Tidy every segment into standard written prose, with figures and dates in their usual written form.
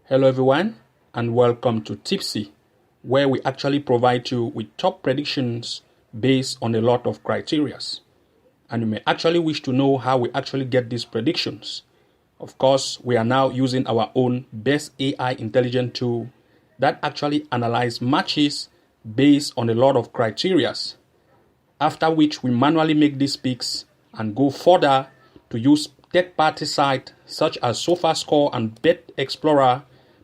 Hello everyone and welcome to Tipsy, where we actually provide you with top predictions based on a lot of criterias. And you may actually wish to know how we actually get these predictions. Of course, we are now using our own best AI intelligent tool that actually analyzes matches based on a lot of criterias. After which we manually make these picks and go further to use third-party sites such as SofaScore and Bet Explorer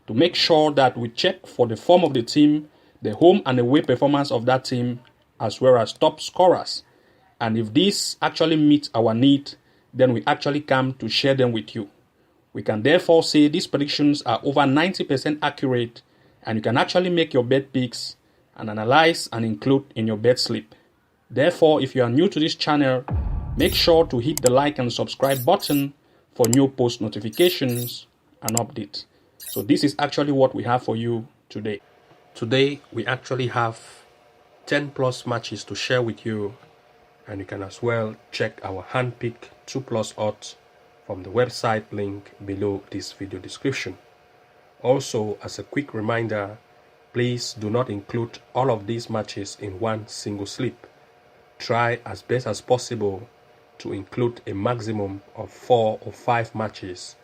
to make sure that we check for the form of the team, the home and away performance of that team, as well as top scorers. And if this actually meets our need, then we actually come to share them with you. We can therefore say these predictions are over 90% accurate, and you can actually make your bet picks and analyze and include in your bet slip. Therefore, if you are new to this channel, make sure to hit the like and subscribe button for new post notifications and updates. So this is actually what we have for you today. Today, we actually have 10 plus matches to share with you, and you can as well check our handpicked 2 plus odds from the website link below this video description. Also, as a quick reminder, please do not include all of these matches in one single slip. Try as best as possible to include a maximum of 4 or 5 matches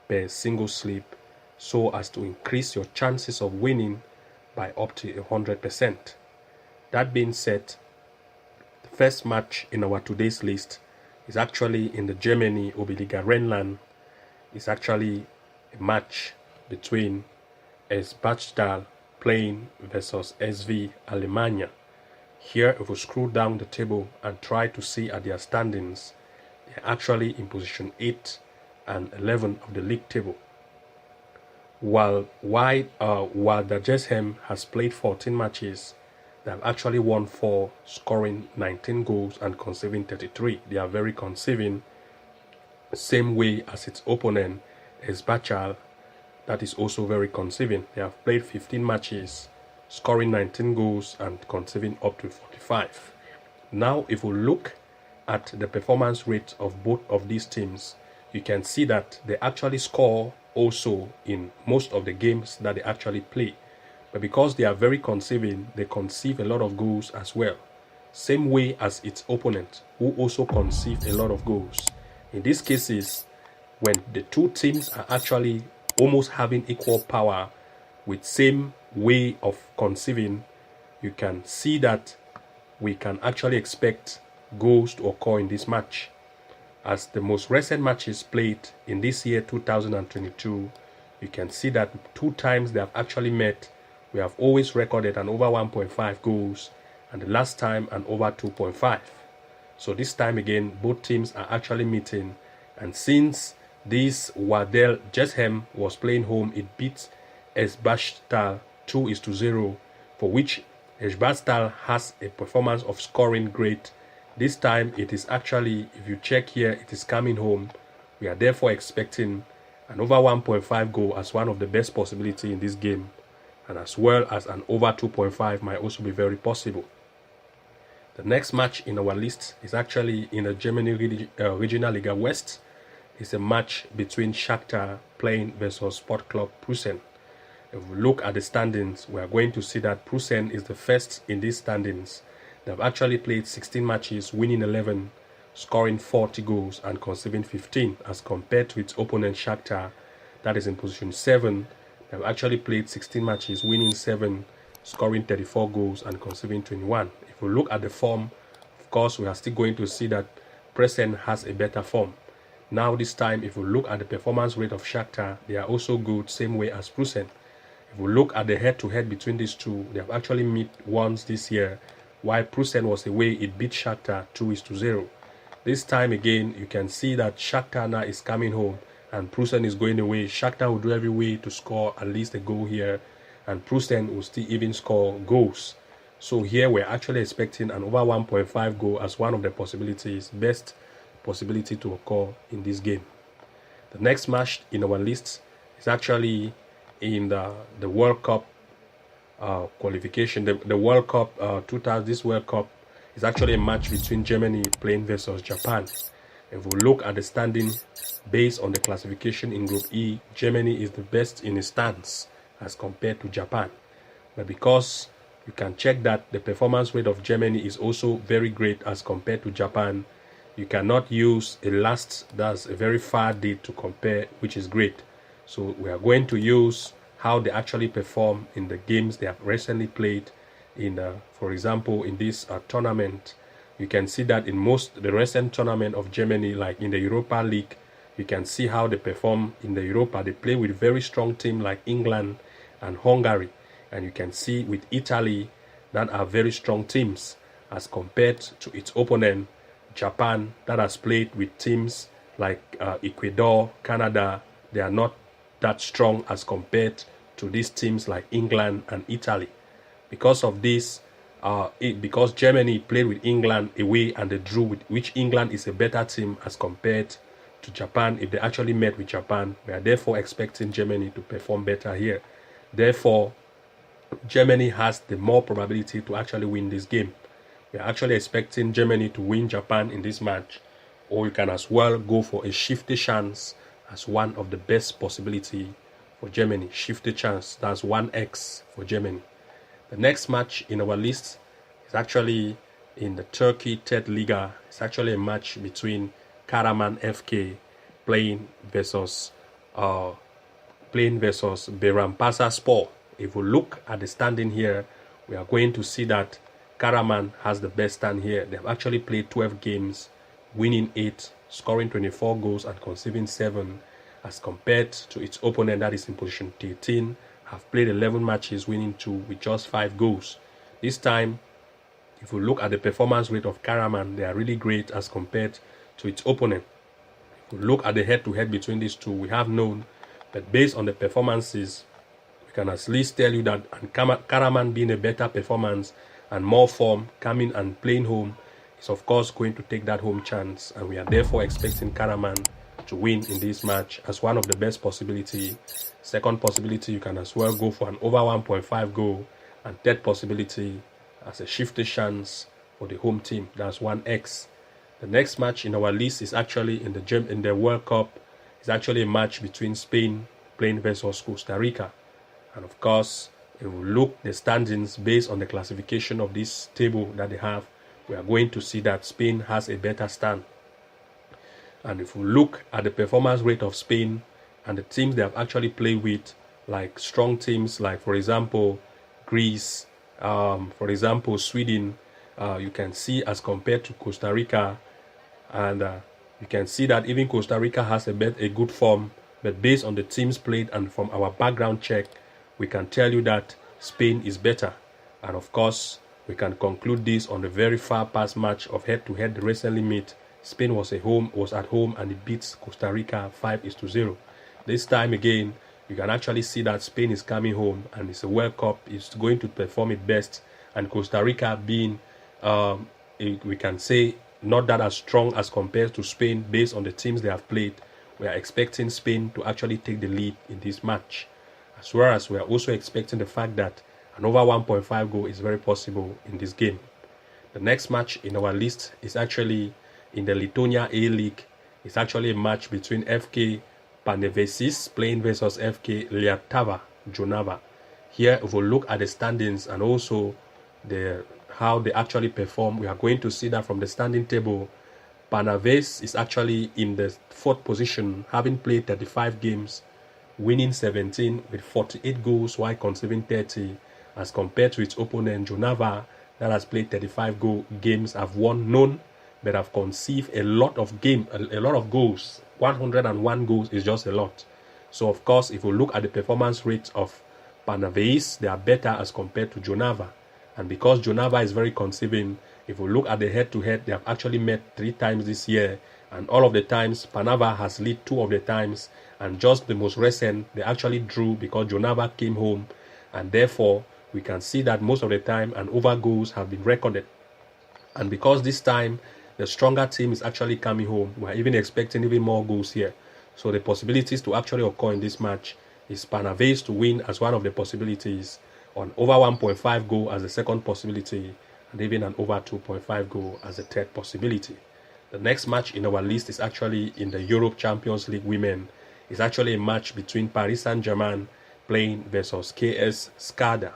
per single slip so as to increase your chances of winning by up to 100%. That being said, the first match in our today's list is actually in the Germany Oberliga Rheinland. It's actually a match between Erzbachtal playing versus SV Alemannia. Here, if we scroll down the table and try to see at their standings, they're actually in position 8 and 11 of the league table. While the Jeshem has played 14 matches, they have actually won 4, scoring 19 goals and conceding 33. They are very conceding, same way as its opponent, Erzbachtal, that is also very conceding. They have played 15 matches, scoring 19 goals and conceding up to 45. Now, if we look at the performance rate of both of these teams, you can see that they actually score also in most of the games that they actually play. But because they are very conceding, they conceive a lot of goals as well. Same way as its opponent, who also conceive a lot of goals. In these cases, when the two teams are actually almost having equal power with same way of conceiving, you can see that we can actually expect goals to occur in this match. As the most recent matches played in this year 2022, you can see that 2 times they have actually met. We have always recorded an over 1.5 goals, and the last time an over 2.5. So this time again, both teams are actually meeting, and since this Wardell Jeshem was playing home, it beat Erzbachtal 2-0, for which Erzbachtal has a performance of scoring great. This time it is actually, if you check here, it is coming home. We are therefore expecting an over 1.5 goal as one of the best possibility in this game, and as well as an over 2.5 might also be very possible. The next match in our list is actually in the Germany Regional Liga West. It's a match between Shakhtar playing versus Sport Club Prusen. If we look at the standings, we are going to see that Prusen is the first in these standings. They have actually played 16 matches, winning 11, scoring 40 goals and conceding 15, as compared to its opponent Shakhtar, that is in position 7. They have actually played 16 matches, winning 7, scoring 34 goals and conceding 21. If we look at the form, of course, we are still going to see that Prusen has a better form. Now this time, if we look at the performance rate of Shakhtar, they are also good, same way as Prusen. If we look at the head-to-head between these two, they have actually met once this year. While Prusen was away, it beat Shakhtar 2-0. This time again, you can see that Shakhtar now is coming home and Prusen is going away. Shakhtar will do every way to score at least a goal here, and Prusen will still even score goals. So here we're actually expecting an over 1.5 goal as one of the possibilities, best possibility to occur in this game. The next match in our list is actually in the World Cup qualification. The World Cup 2000. This World Cup is actually a match between Germany playing versus Japan. If we look at the standing based on the classification in Group E, Germany is the best in its stance as compared to Japan. But because you can check that the performance rate of Germany is also very great as compared to Japan, you cannot use that's a very far date to compare, which is great. So we are going to use how they actually perform in the games they have recently played in, for example, in this tournament. You can see that in the recent tournament of Germany, like in the Europa League, you can see how they perform in the Europa. They play with very strong teams like England and Hungary. And you can see with Italy that are very strong teams as compared to its opponent, Japan, that has played with teams like Ecuador, Canada. They are not that strong as compared to these teams like England and Italy. Because of this, because Germany played with England away and they drew, with which England is a better team as compared to Japan. If they actually met with Japan, we are therefore expecting Germany to perform better here. Therefore, Germany has the more probability to actually win this game. We are actually expecting Germany to win Japan in this match, or you can as well go for a shifty chance as one of the best possibility for Germany. Shifty chance, that's 1x for Germany. The next match in our list is actually in the Turkey Third Liga. It's actually a match between Karaman FK playing versus Bayrampaşa Spor. If we look at the standing here, we are going to see that Karaman has the best stand here. They have actually played 12 games, winning 8, scoring 24 goals and conceding 7, as compared to its opponent that is in position 13, have played 11 matches, winning 2 with just 5 goals. This time, if we look at the performance rate of Karaman, they are really great as compared to its opponent. If we look at the head-to-head between these two, we have known that based on the performances, we can at least tell you that Karaman being a better performance and more form, coming and playing home, is of course going to take that home chance, and we are therefore expecting Karaman to win in this match as one of the best possibility. Second possibility, you can as well go for an over 1.5 goal, and third possibility as a shifty chance for the home team, that's 1x. The next match in our list is actually in the World Cup. It's actually a match between Spain playing versus Costa Rica. And of course, if we look the standings based on the classification of this table that they have, we are going to see that Spain has a better stand. And if we look at the performance rate of Spain and the teams they have actually played with, like strong teams like, for example, Greece, for example, Sweden, you can see as compared to Costa Rica, and you can see that even Costa Rica has a good form, but based on the teams played and from our background check, we can tell you that Spain is better. And of course, we can conclude this on the very far past match of head-to-head they recently met. Spain was at home and it beats Costa Rica 5-0. This time again, you can actually see that Spain is coming home and it's a World Cup, it's going to perform its best. And Costa Rica being, we can say, not that as strong as compared to Spain based on the teams they have played, we are expecting Spain to actually take the lead in this match. As well as we are also expecting the fact that an over 1.5 goal is very possible in this game. The next match in our list is actually in the Lithuania A-League. It's actually a match between FK Panevėžys playing versus FK Lietuvos Jonava. Here, if we look at the standings and also how they actually perform, we are going to see that from the standing table, Panevėžys is actually in the 4th position, having played 35 games, winning 17 with 48 goals while conceding 30, as compared to its opponent Jonava that has played 35 games, have won none, but have conceived a lot of goals. 101 goals is just a lot. So of course, if we look at the performance rate of Panevėžys, they are better as compared to Jonava. And because Jonava is very conceiving, if we look at the head-to-head, they have actually met 3 times this year, and all of the times Panava has led 2 of the times, and just the most recent they actually drew because Jonava came home, and therefore we can see that most of the time an over goals have been recorded. And because this time the stronger team is actually coming home, we are even expecting even more goals here. So the possibilities to actually occur in this match is Panevėžys to win as one of the possibilities, on over 1.5 goal as the second possibility, and even an over 2.5 goal as the third possibility. The next match in our list is actually in the Europe Champions League Women. It's actually a match between Paris Saint-Germain playing versus KS Skada.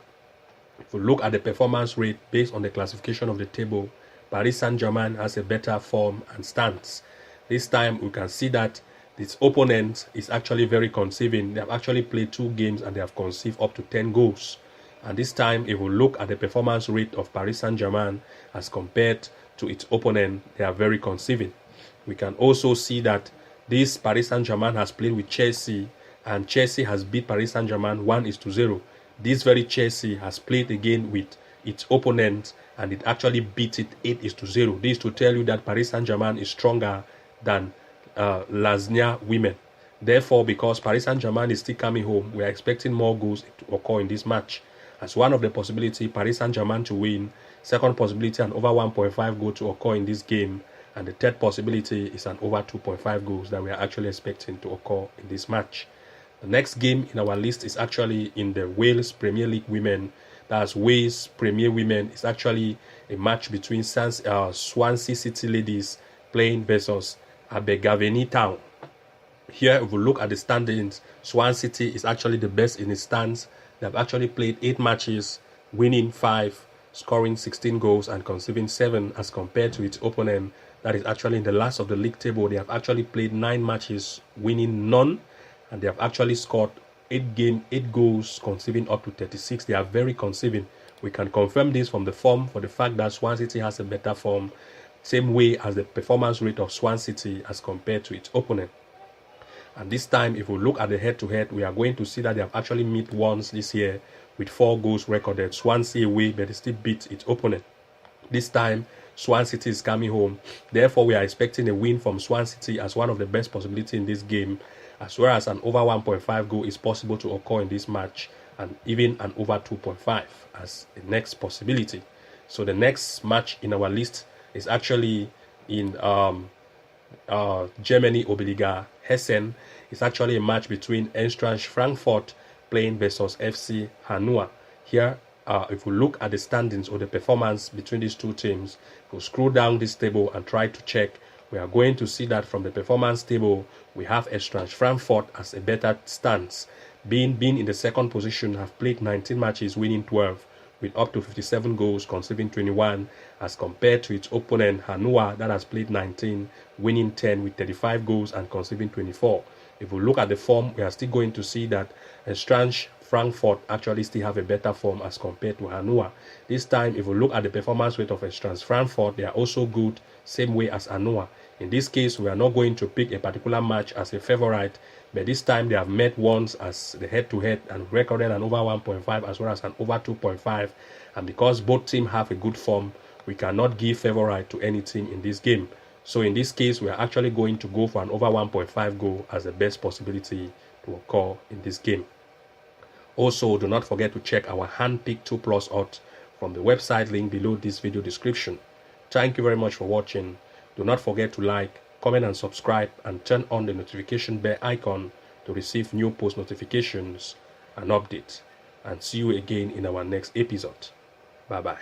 If we look at the performance rate based on the classification of the table, Paris Saint-Germain has a better form and stance. This time we can see that its opponent is actually very conceiving. They have actually played 2 games and they have conceived up to 10 goals. And this time, if we look at the performance rate of Paris Saint-Germain as compared to its opponent, they are very conceiving. We can also see that this Paris Saint-Germain has played with Chelsea, and Chelsea has beat Paris Saint-Germain 1-0. This very Chelsea has played again with its opponent, and it actually beat it 8-0. This to tell you that Paris Saint-Germain is stronger than Lasnia women. Therefore, because Paris Saint-Germain is still coming home, we are expecting more goals to occur in this match. As one of the possibility, Paris Saint-Germain to win. Second possibility, an over 1.5 goal to occur in this game. And the third possibility is an over 2.5 goals that we are actually expecting to occur in this match. The next game in our list is actually in the Wales Premier League Women. That's Wales Premier Women. It's actually a match between Swansea City Ladies playing versus Abergavenny Town. Here, if we look at the standings, Swansea City is actually the best in its stance. They have actually played 8 matches, winning 5, scoring 16 goals and conceding 7 as compared to its opponent that is actually in the last of the league table. They have actually played 9 matches, winning none, and they have actually scored 8 goals, conceding up to 36. They are very conceding. We can confirm this from the form for the fact that Swansea City has a better form, same way as the performance rate of Swansea City as compared to its opponent. And this time, if we look at the head-to-head, we are going to see that they have actually met once this year with 4 goals recorded. Swansea away, but they still beat its opponent. This time, Swansea City is coming home. Therefore, we are expecting a win from Swansea City as one of the best possibilities in this game, as well as an over 1.5 goal is possible to occur in this match, and even an over 2.5 as the next possibility. So the next match in our list is actually in Germany Oberliga Hessen. It's actually a match between Eintracht Frankfurt playing versus FC Hannover. Here, if we look at the standings or the performance between these two teams, we'll scroll down this table and try to check. We are going to see that from the performance table, we have Eintracht Frankfurt as a better stance. Being in the second position, have played 19 matches, winning 12, with up to 57 goals, conceding 21, as compared to its opponent Hannover that has played 19, winning 10 with 35 goals and conceding 24. If we look at the form, we are still going to see that Eintracht Frankfurt actually still have a better form as compared to Hannover. This time, if we look at the performance rate of Eintracht Frankfurt, they are also good, same way as Hannover. In this case, we are not going to pick a particular match as a favorite, but this time they have met once as the head-to-head and recorded an over 1.5 as well as an over 2.5. And because both teams have a good form, we cannot give favorite to any team in this game. So in this case, we are actually going to go for an over 1.5 goal as the best possibility to occur in this game. Also, do not forget to check our handpicked 2+ odds from the website link below this video description. Thank you very much for watching. Do not forget to like, comment and subscribe, and turn on the notification bell icon to receive new post notifications and updates. And see you again in our next episode. Bye bye.